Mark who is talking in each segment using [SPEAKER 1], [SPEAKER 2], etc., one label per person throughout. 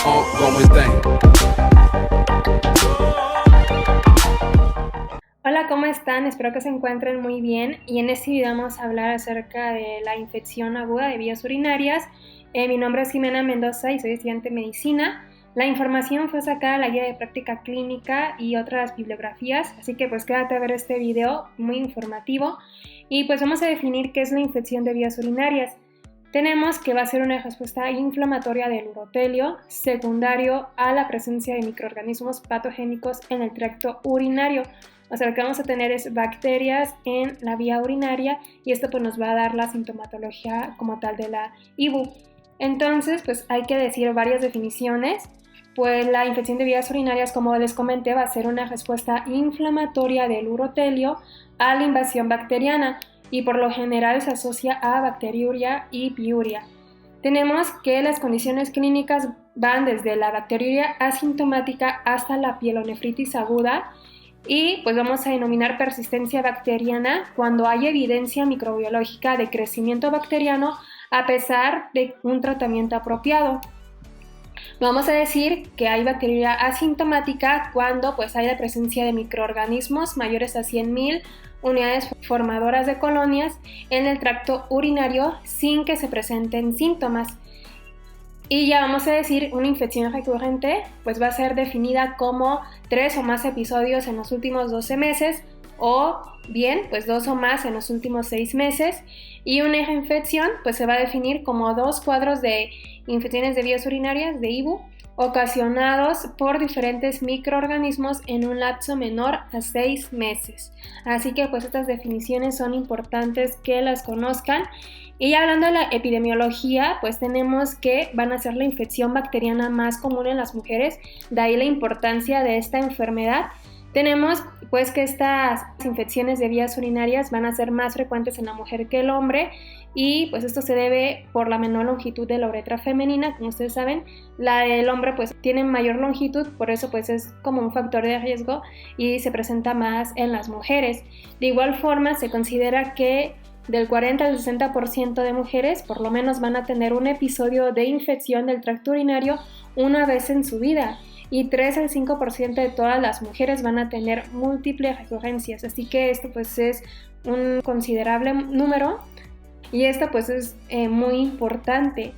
[SPEAKER 1] ongoing thing.
[SPEAKER 2] Hola, ¿cómo están? Espero que se encuentren muy bien y en este video vamos a hablar acerca de la infección aguda de vías urinarias. Mi nombre es Jimena Mendoza y soy estudiante de medicina. La información fue sacada de la guía de práctica clínica y otras bibliografías, así que pues quédate a ver este video muy informativo y pues vamos a definir qué es la infección de vías urinarias. Tenemos que va a ser una respuesta inflamatoria del urotelio secundario a la presencia de microorganismos patogénicos en el tracto urinario. O sea, lo que vamos a tener es bacterias en la vía urinaria y esto pues nos va a dar la sintomatología como tal de la IBU. Entonces, pues hay que decir varias definiciones. Pues la infección de vías urinarias, como les comenté, va a ser una respuesta inflamatoria del urotelio a la invasión bacteriana y por lo general se asocia a bacteriuria y piuria. Tenemos que las condiciones clínicas van desde la bacteriuria asintomática hasta la pielonefritis aguda y pues vamos a denominar persistencia bacteriana cuando hay evidencia microbiológica de crecimiento bacteriano a pesar de un tratamiento apropiado. Vamos a decir que hay bacteriuria asintomática cuando pues hay la presencia de microorganismos mayores a 100.000 unidades formadoras de colonias en el tracto urinario sin que se presenten síntomas. Y ya vamos a decir, una infección recurrente pues va a ser definida como 3 o más episodios en los últimos 12 meses o bien pues 2 o más en los últimos 6 meses y una infección pues se va a definir como 2 cuadros de infecciones de vías urinarias de IBU ocasionados por diferentes microorganismos en un lapso menor a 6 meses. Así que pues estas definiciones son importantes que las conozcan. Y hablando de la epidemiología, pues tenemos que van a ser la infección bacteriana más común en las mujeres, de ahí la importancia de esta enfermedad. Tenemos pues que estas infecciones de vías urinarias van a ser más frecuentes en la mujer que el hombre y pues esto se debe por la menor longitud de la uretra femenina, como ustedes saben, la del hombre pues tiene mayor longitud, por eso pues es como un factor de riesgo y se presenta más en las mujeres. De igual forma se considera que del 40 al 60% de mujeres por lo menos van a tener un episodio de infección del tracto urinario una vez en su vida y 3 al 5% de todas las mujeres van a tener múltiples recurrencias, así que esto pues es un considerable número y esto pues es muy importante.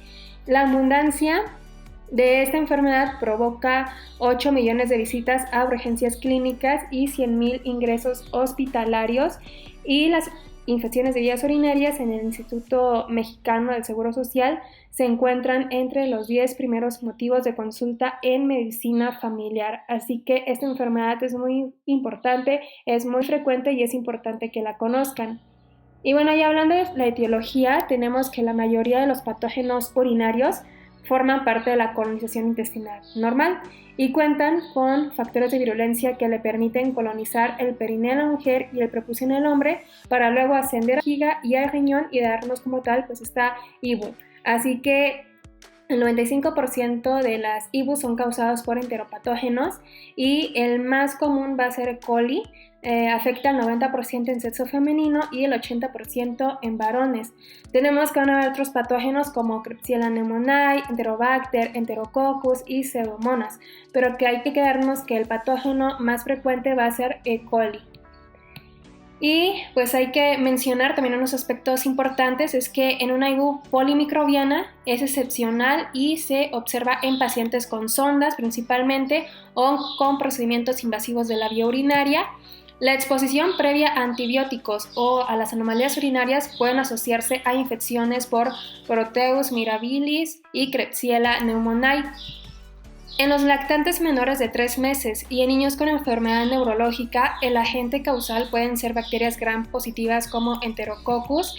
[SPEAKER 2] La abundancia de esta enfermedad provoca 8 millones de visitas a urgencias clínicas y 100.000 ingresos hospitalarios y las infecciones de vías urinarias en el Instituto Mexicano del Seguro Social se encuentran entre los 10 primeros motivos de consulta en medicina familiar. Así que esta enfermedad es muy importante, es muy frecuente y es importante que la conozcan. Y bueno, ya hablando de la etiología, tenemos que la mayoría de los patógenos urinarios forman parte de la colonización intestinal normal y cuentan con factores de virulencia que le permiten colonizar el perineo en la mujer y el prepucio en el hombre para luego ascender a la vejiga y al riñón y darnos como tal pues esta IBU. Así que el 95% de las IBU son causadas por enteropatógenos y el más común va a ser E. coli, afecta al 90% en sexo femenino y el 80% en varones. Tenemos que van a haber otros patógenos como Klebsiella pneumoniae, Enterobacter, Enterococcus y Pseudomonas, pero que hay que quedarnos que el patógeno más frecuente va a ser E. coli. Y pues hay que mencionar también unos aspectos importantes, es que en una IBU polimicrobiana es excepcional y se observa en pacientes con sondas principalmente o con procedimientos invasivos de la vía urinaria. La exposición previa a antibióticos o a las anomalías urinarias pueden asociarse a infecciones por Proteus mirabilis y Klebsiella pneumoniae. En los lactantes menores de 3 meses y en niños con enfermedad neurológica, el agente causal pueden ser bacterias gram positivas como Enterococcus.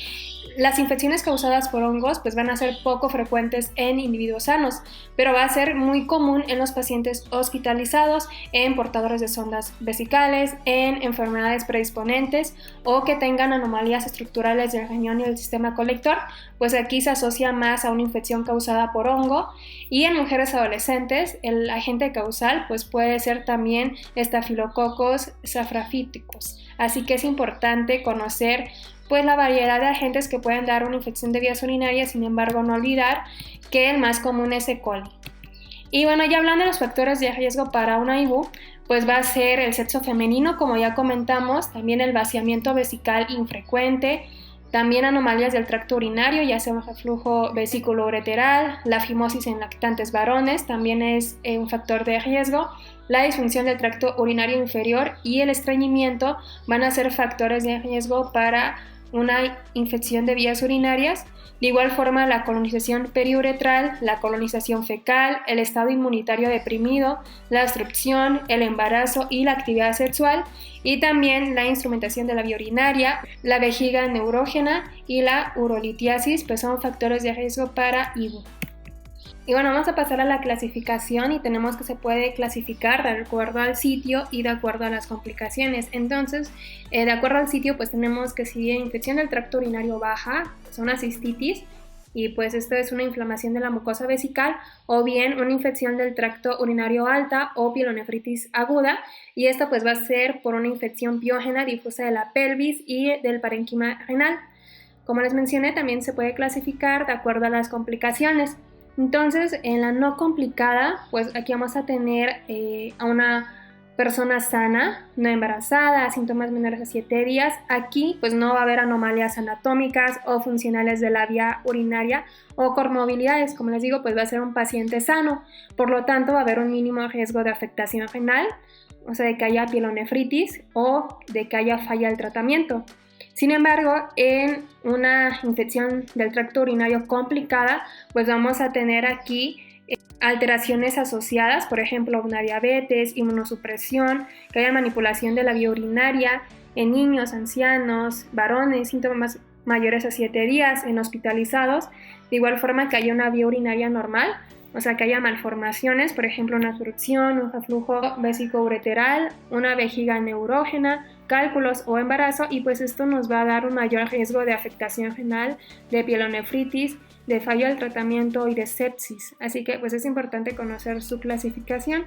[SPEAKER 2] Las infecciones causadas por hongos pues van a ser poco frecuentes en individuos sanos, pero va a ser muy común en los pacientes hospitalizados, en portadores de sondas vesicales, en enfermedades predisponentes o que tengan anomalías estructurales del riñón y del sistema colector, pues aquí se asocia más a una infección causada por hongo. Y en mujeres adolescentes, el agente causal pues puede ser también Staphylococcus saprophyticus. Así que es importante conocer pues la variedad de agentes que pueden dar una infección de vías urinarias, sin embargo no olvidar que el más común es E. coli. Y bueno, ya hablando de los factores de riesgo para una IBU, pues va a ser el sexo femenino, como ya comentamos, también el vaciamiento vesical infrecuente, también anomalías del tracto urinario, ya sea un reflujo vesículo-ureteral, la fimosis en lactantes varones también es un factor de riesgo, la disfunción del tracto urinario inferior y el estreñimiento van a ser factores de riesgo para una infección de vías urinarias. De igual forma, la colonización periuretral, la colonización fecal, el estado inmunitario deprimido, la obstrucción, el embarazo y la actividad sexual, y también la instrumentación de la vía urinaria, la vejiga neurógena y la urolitiasis, pues son factores de riesgo para IBU. Y bueno, vamos a pasar a la clasificación y tenemos que se puede clasificar de acuerdo al sitio y de acuerdo a las complicaciones. Entonces, de acuerdo al sitio, pues tenemos que si infección del tracto urinario baja, pues una cistitis, y pues esto es una inflamación de la mucosa vesical, o bien una infección del tracto urinario alta o pielonefritis aguda, y esto pues va a ser por una infección piógena difusa de la pelvis y del parénquima renal. Como les mencioné, también se puede clasificar de acuerdo a las complicaciones. Entonces, en la no complicada, pues aquí vamos a tener a una persona sana, no embarazada, síntomas menores a 7 días. Aquí pues no va a haber anomalías anatómicas o funcionales de la vía urinaria o comorbilidades. Como les digo, pues va a ser un paciente sano. Por lo tanto, va a haber un mínimo riesgo de afectación renal, o sea, de que haya pielonefritis o de que haya falla del tratamiento. Sin embargo, en una infección del tracto urinario complicada, pues vamos a tener aquí alteraciones asociadas, por ejemplo, una diabetes, inmunosupresión, que haya manipulación de la vía urinaria en niños, ancianos, varones, síntomas mayores a 7 días, en hospitalizados, de igual forma que haya una vía urinaria normal, o sea, que haya malformaciones, por ejemplo, una obstrucción, un reflujo vesículo-ureteral, una vejiga neurógena, cálculos o embarazo, y pues esto nos va a dar un mayor riesgo de afectación renal, de pielonefritis, de fallo del tratamiento y de sepsis. Así que pues es importante conocer su clasificación.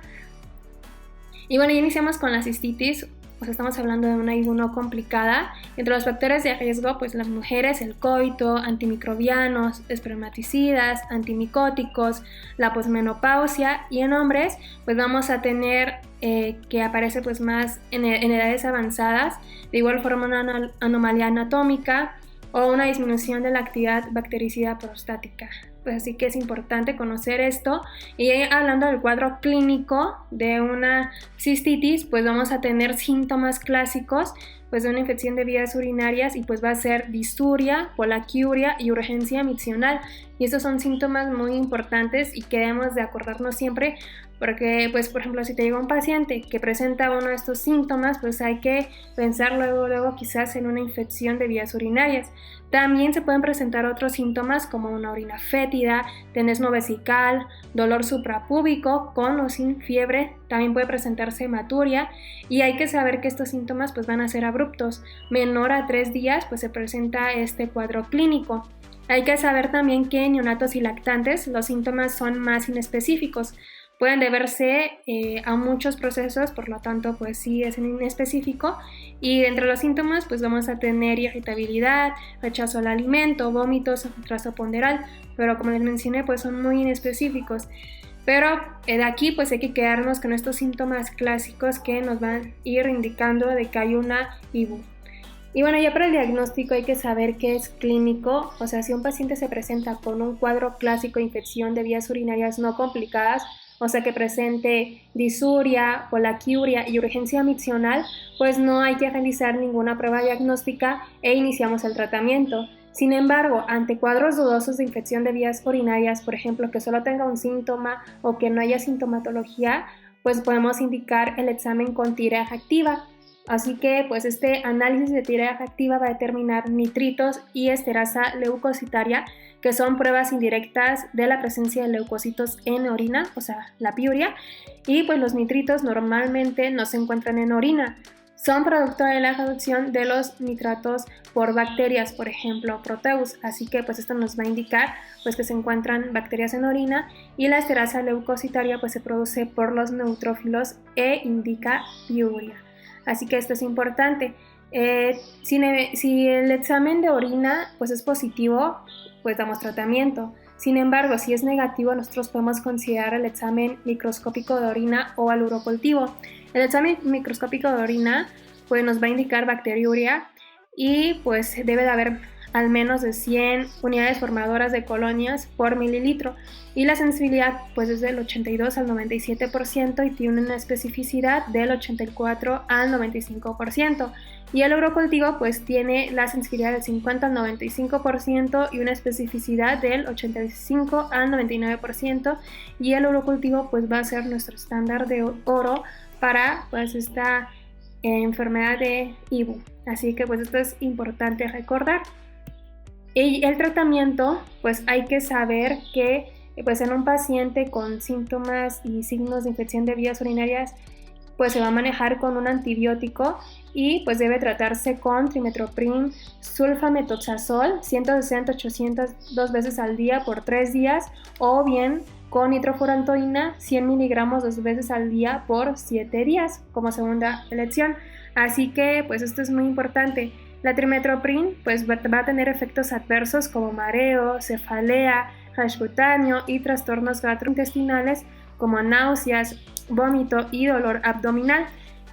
[SPEAKER 2] Y bueno, ya iniciamos con la cistitis. Pues estamos hablando de una IBU no complicada. Entre los factores de riesgo, pues las mujeres, el coito, antimicrobianos, espermaticidas, antimicóticos, la posmenopausia, y en hombres, pues vamos a tener que aparece pues más en edades avanzadas, de igual forma una anomalía anatómica o una disminución de la actividad bactericida prostática. Pues así que es importante conocer esto. Y hablando del cuadro clínico de una cistitis, pues vamos a tener síntomas clásicos pues de una infección de vías urinarias, y pues va a ser disuria, polaquiuria y urgencia miccional. Y estos son síntomas muy importantes y que debemos de acordarnos siempre, porque pues por ejemplo si te llega un paciente que presenta uno de estos síntomas, pues hay que pensar luego quizás en una infección de vías urinarias. También se pueden presentar otros síntomas como una orina fétida, tenesmo vesical, dolor suprapúbico con o sin fiebre, también puede presentarse hematuria, y hay que saber que estos síntomas pues van a ser abruptos. Menor a 3 días pues se presenta este cuadro clínico. Hay que saber también que en neonatos y lactantes los síntomas son más inespecíficos. Pueden deberse a muchos procesos, por lo tanto pues sí es inespecífico, y entre los síntomas pues vamos a tener irritabilidad, rechazo al alimento, vómitos, retraso ponderal, pero como les mencioné pues son muy inespecíficos. Pero de aquí pues hay que quedarnos con estos síntomas clásicos que nos van a ir indicando de que hay una IBU. Y bueno, ya para el diagnóstico hay que saber qué es clínico, o sea, si un paciente se presenta con un cuadro clásico de infección de vías urinarias no complicadas, o sea que presente disuria, polaquiuria y urgencia miccional, pues no hay que realizar ninguna prueba diagnóstica e iniciamos el tratamiento. Sin embargo, ante cuadros dudosos de infección de vías urinarias, por ejemplo, que solo tenga un síntoma o que no haya sintomatología, pues podemos indicar el examen con tireaje activa. Así que pues este análisis de tireaje activa va a determinar nitritos y esterasa leucocitaria, que son pruebas indirectas de la presencia de leucocitos en orina, o sea, la piuria, y pues los nitritos normalmente no se encuentran en orina. Son producto de la reducción de los nitratos por bacterias, por ejemplo, Proteus, así que pues esto nos va a indicar pues que se encuentran bacterias en orina, y la esterasa leucocitaria pues se produce por los neutrófilos e indica piuria. Así que esto es importante. Si el examen de orina pues es positivo, pues damos tratamiento. Sin embargo, si es negativo, nosotros podemos considerar el examen microscópico de orina o el urocultivo. El examen microscópico de orina pues, nos va a indicar bacteriuria y pues debe de haber al menos de 100 unidades formadoras de colonias por mililitro, y la sensibilidad pues es del 82 al 97% y tiene una especificidad del 84 al 95%, y el urocultivo pues tiene la sensibilidad del 50 al 95% y una especificidad del 85 al 99%, y el urocultivo pues va a ser nuestro estándar de oro para pues esta enfermedad de IBU. Así que pues esto es importante recordar. Y el tratamiento, pues hay que saber que pues en un paciente con síntomas y signos de infección de vías urinarias, pues se va a manejar con un antibiótico y pues debe tratarse con trimethoprim, sulfamethoxazol, 160-800 2 veces al día por 3 días, o bien con nitrofurantoína, 100 miligramos 2 veces al día por 7 días, como segunda elección. Así que pues esto es muy importante. La trimethoprim pues va a tener efectos adversos como mareo, cefalea, rash cutáneo y trastornos gastrointestinales como náuseas, vómito y dolor abdominal.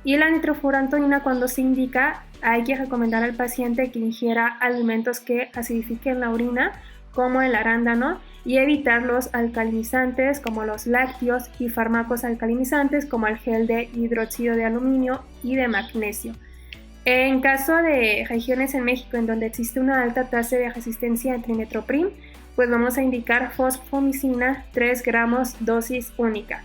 [SPEAKER 2] Y la nitrofurantoína, cuando se indica, hay que recomendar al paciente que ingiera alimentos que acidifiquen la orina, como el arándano, y evitar los alcalinizantes como los lácteos y fármacos alcalinizantes como el gel de hidróxido de aluminio y de magnesio. En caso de regiones en México en donde existe una alta tasa de resistencia a trimethoprim, pues vamos a indicar fosfomicina 3 gramos dosis única.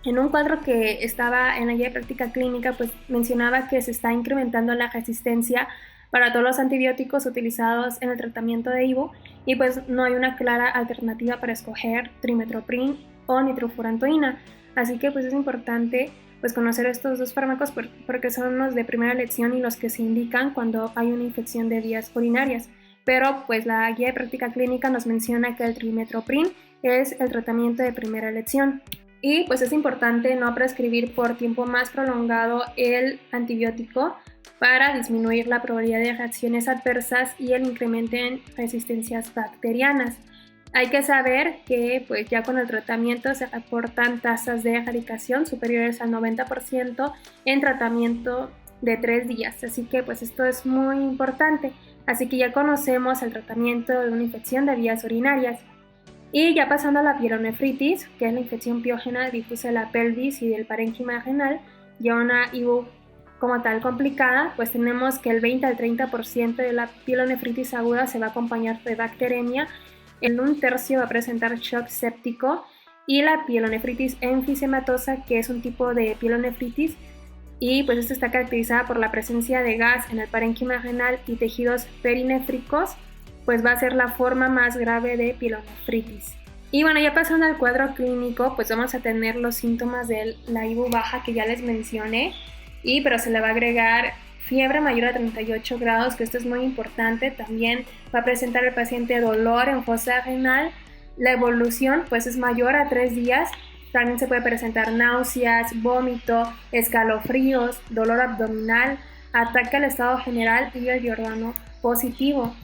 [SPEAKER 2] En un cuadro que estaba en la guía de práctica clínica, pues mencionaba que se está incrementando la resistencia para todos los antibióticos utilizados en el tratamiento de IBU, y pues no hay una clara alternativa para escoger trimethoprim o nitrofurantoína. Así que pues es importante pues conocer estos dos fármacos porque son los de primera elección y los que se indican cuando hay una infección de vías urinarias. Pero pues la guía de práctica clínica nos menciona que el trimethoprim es el tratamiento de primera elección. Y pues es importante no prescribir por tiempo más prolongado el antibiótico para disminuir la probabilidad de reacciones adversas y el incremento en resistencias bacterianas. Hay que saber que pues ya con el tratamiento se reportan tasas de erradicación superiores al 90% en tratamiento de 3 días, así que pues esto es muy importante. Así que ya conocemos el tratamiento de una infección de vías urinarias. Y ya pasando a la pielonefritis, que es la infección piógena difusa de la pelvis y del parénquima renal, ya una IBU como tal complicada, pues tenemos que el 20 al 30% de la pielonefritis aguda se va a acompañar de bacteremia, en un tercio va a presentar shock séptico, y la pielonefritis enfisematosa, que es un tipo de pielonefritis, y pues esta está caracterizada por la presencia de gas en el parénquima renal y tejidos perinéfricos, pues va a ser la forma más grave de pielonefritis. Y bueno, ya pasando al cuadro clínico, pues vamos a tener los síntomas de la IBU baja que ya les mencioné, pero se le va a agregar fiebre mayor a 38 grados, que esto es muy importante. También va a presentar el paciente dolor en fosa renal. La evolución pues es mayor a 3 días. También se puede presentar náuseas, vómito, escalofríos, dolor abdominal, ataque al estado general y el diordano positivo.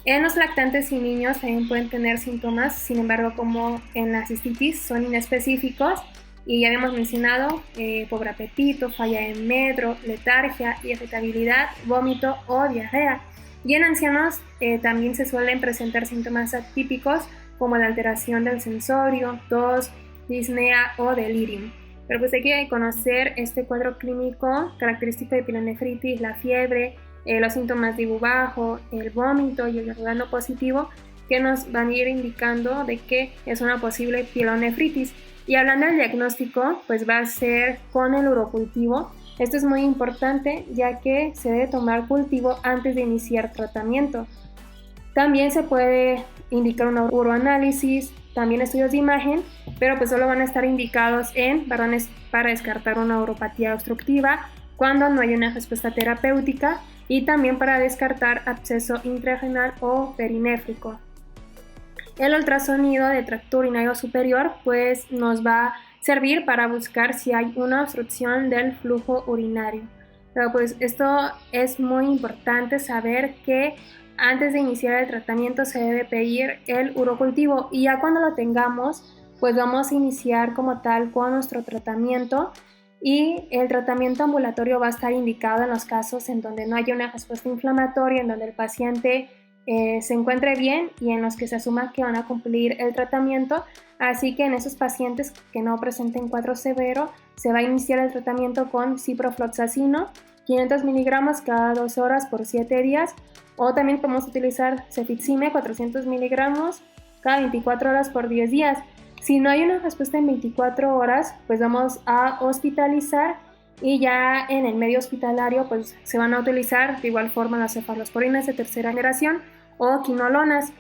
[SPEAKER 2] En los lactantes y niños también pueden tener síntomas, sin embargo, como en la cistitis, son inespecíficos. Y ya habíamos mencionado pobre apetito, falla en medro, letargia, irritabilidad, vómito o diarrea. Y en ancianos también se suelen presentar síntomas atípicos como la alteración del sensorio, tos, disnea o delirium. Pero pues hay que conocer este cuadro clínico característico de pielonefritis, la fiebre, los síntomas de IBU bajo, el vómito y el diordano positivo, que nos van a ir indicando de que es una posible pielonefritis. Y hablando del diagnóstico, pues va a ser con el urocultivo. Esto es muy importante ya que se debe tomar cultivo antes de iniciar tratamiento. También se puede indicar un uroanálisis, también estudios de imagen, pero pues solo van a estar indicados en varones para descartar una uropatía obstructiva cuando no hay una respuesta terapéutica, y también para descartar absceso intrarrenal o perinéfrico. El ultrasonido de tracto urinario superior pues nos va a servir para buscar si hay una obstrucción del flujo urinario. Pero pues esto es muy importante saber que antes de iniciar el tratamiento se debe pedir el urocultivo y ya cuando lo tengamos, pues vamos a iniciar como tal con nuestro tratamiento y el tratamiento ambulatorio va a estar indicado en los casos en donde no haya una respuesta inflamatoria, en donde el paciente se encuentre bien y en los que se asuma que van a cumplir el tratamiento. Así que en esos pacientes que no presenten cuadro severo, se va a iniciar el tratamiento con ciprofloxacino, 500 miligramos cada 12 horas por 7 días, o también podemos utilizar cefixime, 400 miligramos cada 24 horas por 10 días. Si no hay una respuesta en 24 horas, pues vamos a hospitalizar y ya en el medio hospitalario pues se van a utilizar de igual forma las cefalosporinas de tercera generación o quinolonas.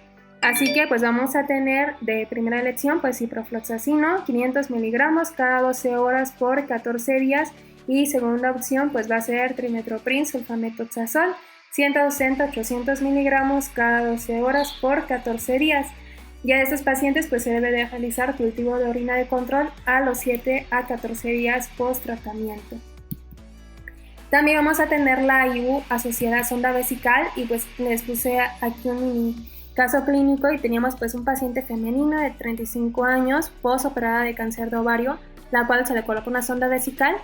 [SPEAKER 2] Así que pues vamos a tener de primera elección pues ciprofloxacino, 500 miligramos cada 12 horas por 14 días y segunda opción pues va a ser trimethoprim sulfamethoxazol, 160-800 miligramos cada 12 horas por 14 días. Ya de estos pacientes pues se debe de realizar cultivo de orina de control a los 7 a 14 días post tratamiento. También vamos a tener la IU asociada a sonda vesical y pues les puse aquí un mini caso clínico y teníamos pues un paciente femenino de 35 años post operada de cáncer de ovario, la cual se le coloca una sonda vesical.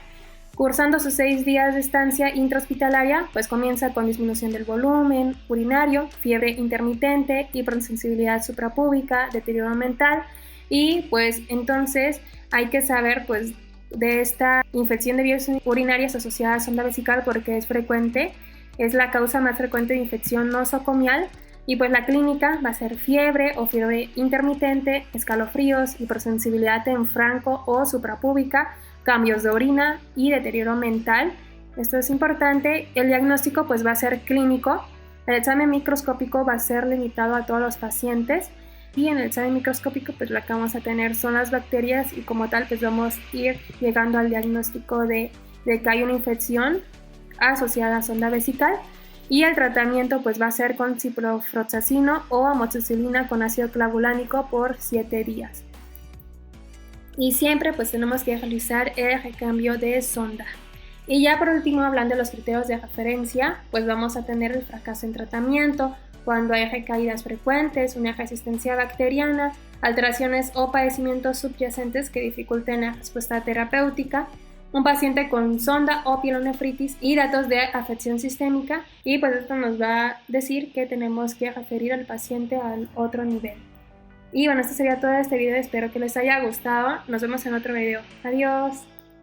[SPEAKER 2] Cursando sus 6 días de estancia intrahospitalaria, pues comienza con disminución del volumen urinario, fiebre intermitente, hipersensibilidad suprapúbica, deterioro mental y pues entonces hay que saber pues de esta infección de vías urinarias asociada a sonda vesical porque es frecuente, es la causa más frecuente de infección nosocomial y pues la clínica va a ser fiebre o fiebre intermitente, escalofríos, hipersensibilidad en franco o suprapúbica, cambios de orina y deterioro mental. Esto es importante. El diagnóstico pues va a ser clínico. El examen microscópico va a ser limitado a todos los pacientes y en el examen microscópico pues lo que vamos a tener son las bacterias y como tal pues vamos a ir llegando al diagnóstico de que hay una infección asociada a sonda vesical y el tratamiento pues va a ser con ciprofloxacino o amoxicilina con ácido clavulánico por 7 días. Y siempre pues tenemos que realizar el recambio de sonda. Y ya por último, hablando de los criterios de referencia, pues vamos a tener el fracaso en tratamiento, cuando hay recaídas frecuentes, una resistencia bacteriana, alteraciones o padecimientos subyacentes que dificulten la respuesta terapéutica, un paciente con sonda o pielonefritis y datos de afección sistémica. Y pues esto nos va a decir que tenemos que referir al paciente al otro nivel. Y bueno, esto sería todo este video, espero que les haya gustado. Nos vemos en otro video. Adiós.